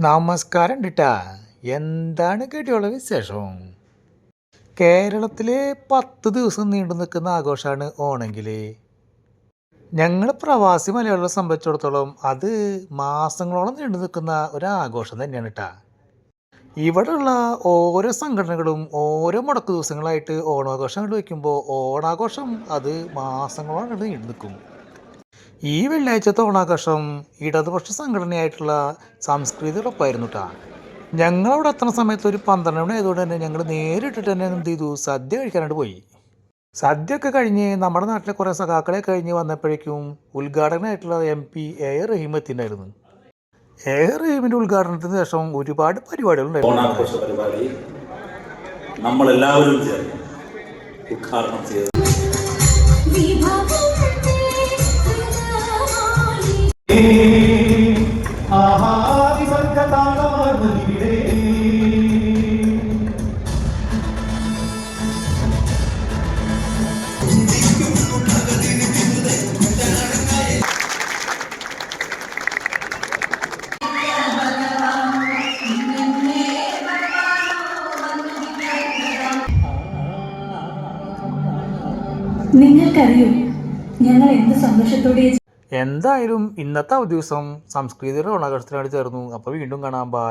നമസ്കാരം ഡിട്ടാ. എന്താണ് കേട്ടിയുള്ള വിശേഷം? കേരളത്തിൽ 10 ദിവസം നീണ്ടു നിൽക്കുന്ന ആഘോഷമാണ് ഓണമെങ്കിൽ ഞങ്ങൾ പ്രവാസി മലയാളികളെ സംബന്ധിച്ചിടത്തോളം അത് മാസങ്ങളോളം നീണ്ടു നിൽക്കുന്ന ഒരു ആഘോഷം തന്നെയാണ് കേട്ടാ. ഇവിടെയുള്ള ഓരോ സംഘടനകളും ഓരോ മുടക്ക് ദിവസങ്ങളായിട്ട് ഓണാഘോഷം വയ്ക്കുമ്പോൾ ഓണാഘോഷം അത് മാസങ്ങളോളം നീണ്ടു നിൽക്കും. ഈ വെള്ളിയാഴ്ചത്തെ ഓണാഘോഷം ഇടതുപക്ഷ സംഘടനയായിട്ടുള്ള സംസ്കൃതിയോടൊപ്പമായിരുന്നു കേട്ടോ. ഞങ്ങളവിടെ എത്തുന്ന സമയത്ത് ഒരു 12 മണി ആയതുകൊണ്ട് തന്നെ ഞങ്ങൾ നേരിട്ടിട്ട് തന്നെ എന്ത് ചെയ്തു, സദ്യ കഴിക്കാനായിട്ട് പോയി. സദ്യ ഒക്കെ കഴിഞ്ഞ് നമ്മുടെ നാട്ടിലെ കുറേ സഖാക്കളെ കഴിഞ്ഞ് വന്നപ്പോഴേക്കും ഉദ്ഘാടകനായിട്ടുള്ള MP A റഹീം എത്തിയിട്ടുണ്ടായിരുന്നു. റഹീമിൻ്റെ ഉദ്ഘാടനത്തിന് ശേഷം ഒരുപാട് പരിപാടികൾ ഉണ്ടായിരുന്നു. നമ്മളെല്ലാവരും ഉദ്ഘാടനം ചെയ്തു. നിങ്ങൾക്കറിയോ ഞങ്ങൾ എന്ത് സന്തോഷത്തോടെ. എന്തായാലും ഇന്നത്തെ ദിവസം സംസ്കൃതിയുടെ ഓണാഘോഷത്തിനായിട്ട് ചേർന്നു. അപ്പോൾ വീണ്ടും കാണാം. ബൈ.